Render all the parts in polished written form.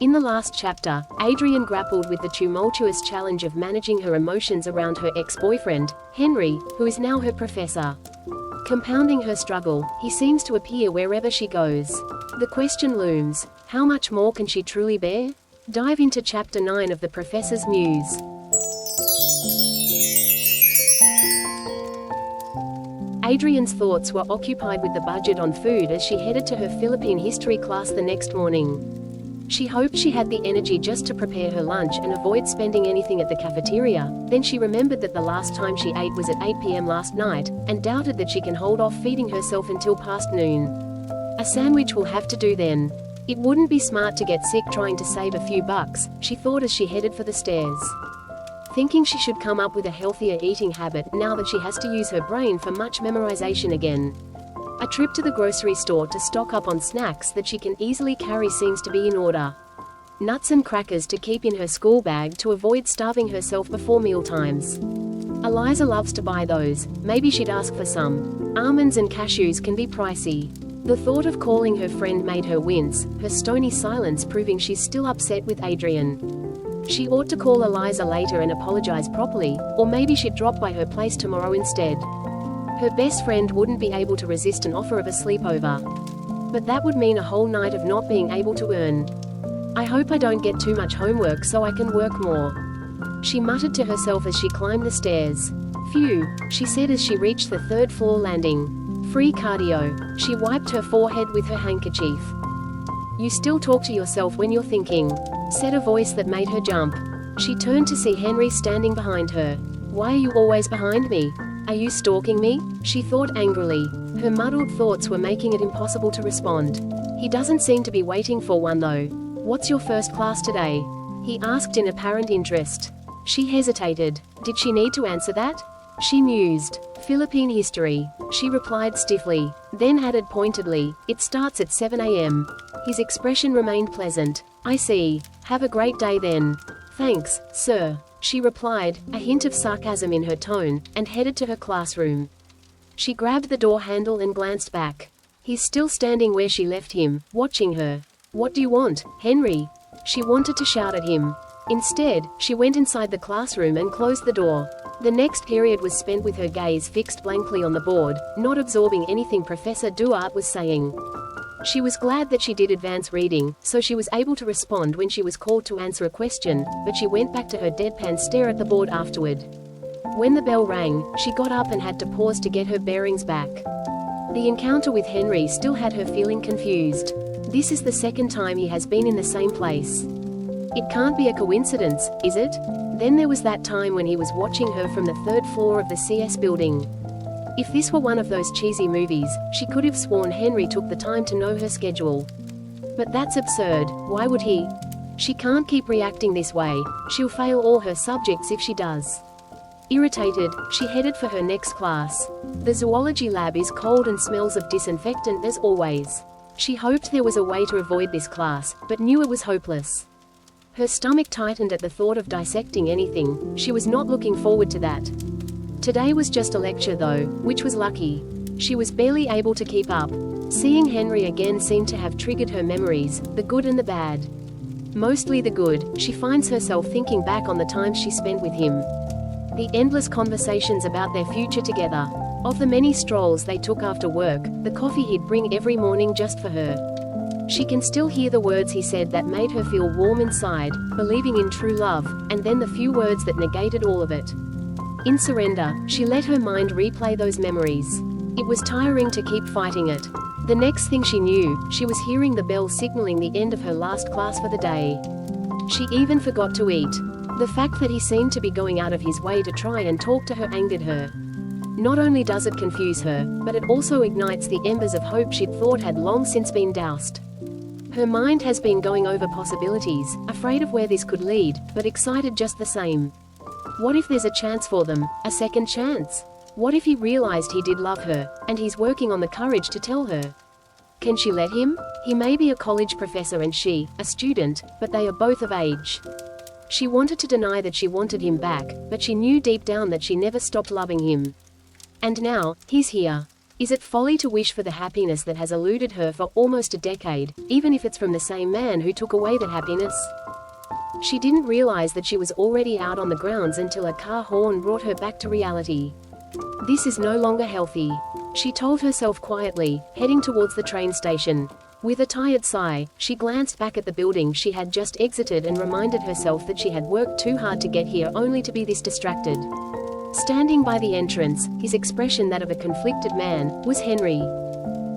In the last chapter, Adrienne grappled with the tumultuous challenge of managing her emotions around her ex-boyfriend, Henry, who is now her professor. Compounding her struggle, he seems to appear wherever she goes. The question looms, how much more can she truly bear? Dive into Chapter 9 of The Professor's Muse. Adrienne's thoughts were occupied with the budget on food as she headed to her Philippine history class the next morning. She hoped she had the energy just to prepare her lunch and avoid spending anything at the cafeteria. Then she remembered that the last time she ate was at 8 p.m. last night, and doubted that she can hold off feeding herself until past noon. A sandwich will have to do then. It wouldn't be smart to get sick trying to save a few bucks, she thought as she headed for the stairs. Thinking she should come up with a healthier eating habit now that she has to use her brain for much memorization again. A trip to the grocery store to stock up on snacks that she can easily carry seems to be in order. Nuts and crackers to keep in her school bag to avoid starving herself before mealtimes. Eliza loves to buy those, maybe she'd ask for some. Almonds and cashews can be pricey. The thought of calling her friend made her wince, her stony silence proving she's still upset with Adrienne. She ought to call Eliza later and apologize properly, or maybe she'd drop by her place tomorrow instead. Her best friend wouldn't be able to resist an offer of a sleepover. But that would mean a whole night of not being able to earn. I hope I don't get too much homework so I can work more. She muttered to herself as she climbed the stairs. Phew, she said as she reached the third floor landing. Free cardio. She wiped her forehead with her handkerchief. You still talk to yourself when you're thinking, said a voice that made her jump. She turned to see Henry standing behind her. Why are you always behind me? Are you stalking me? She thought angrily. Her muddled thoughts were making it impossible to respond. He doesn't seem to be waiting for one though. What's your first class today? He asked in apparent interest. She hesitated. Did she need to answer that? She mused. Philippine history. She replied stiffly, then added pointedly, it starts at 7 a.m. His expression remained pleasant. I see. Have a great day then. Thanks, sir. She replied, a hint of sarcasm in her tone, and headed to her classroom. She grabbed the door handle and glanced back. He's still standing where she left him, watching her. What do you want, Henry? She wanted to shout at him. Instead, she went inside the classroom and closed the door. The next period was spent with her gaze fixed blankly on the board, not absorbing anything Professor Duarte was saying. She was glad that she did advance reading, so she was able to respond when she was called to answer a question, but she went back to her deadpan stare at the board afterward. When the bell rang, she got up and had to pause to get her bearings back. The encounter with Henry still had her feeling confused. This is the second time he has been in the same place. It can't be a coincidence, is it? Then there was that time when he was watching her from the third floor of the CS building. If this were one of those cheesy movies, she could have sworn Henry took the time to know her schedule. But that's absurd, why would he? She can't keep reacting this way, she'll fail all her subjects if she does. Irritated, she headed for her next class. The zoology lab is cold and smells of disinfectant as always. She hoped there was a way to avoid this class, but knew it was hopeless. Her stomach tightened at the thought of dissecting anything. She was not looking forward to that. Today was just a lecture though, which was lucky. She was barely able to keep up. Seeing Henry again seemed to have triggered her memories, the good and the bad. Mostly the good. She finds herself thinking back on the times she spent with him. The endless conversations about their future together. Of the many strolls they took after work, the coffee he'd bring every morning just for her. She can still hear the words he said that made her feel warm inside, believing in true love, and then the few words that negated all of it. In surrender, she let her mind replay those memories. It was tiring to keep fighting it. The next thing she knew, she was hearing the bell signaling the end of her last class for the day. She even forgot to eat. The fact that he seemed to be going out of his way to try and talk to her angered her. Not only does it confuse her, but it also ignites the embers of hope she'd thought had long since been doused. Her mind has been going over possibilities, afraid of where this could lead, but excited just the same. What if there's a chance for them, a second chance? What if he realized he did love her, and he's working on the courage to tell her? Can she let him? He may be a college professor and she, a student, but they are both of age. She wanted to deny that she wanted him back, but she knew deep down that she never stopped loving him. And now, he's here. Is it folly to wish for the happiness that has eluded her for almost a decade, even if it's from the same man who took away that happiness? She didn't realize that she was already out on the grounds until a car horn brought her back to reality. This is no longer healthy, she told herself quietly, heading towards the train station. With a tired sigh, she glanced back at the building she had just exited and reminded herself that she had worked too hard to get here only to be this distracted. Standing by the entrance, his expression that of a conflicted man, was Henry.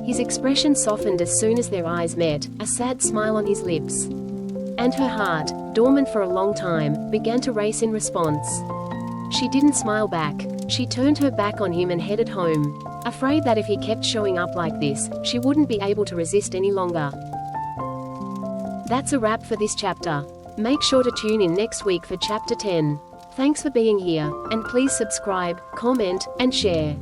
His expression softened as soon as their eyes met, a sad smile on his lips. And her heart, dormant for a long time, began to race in response. She didn't smile back. She turned her back on him and headed home, afraid that if he kept showing up like this, she wouldn't be able to resist any longer. That's a wrap for this chapter. Make sure to tune in next week for chapter 10. Thanks for being here, and please subscribe, comment, and share.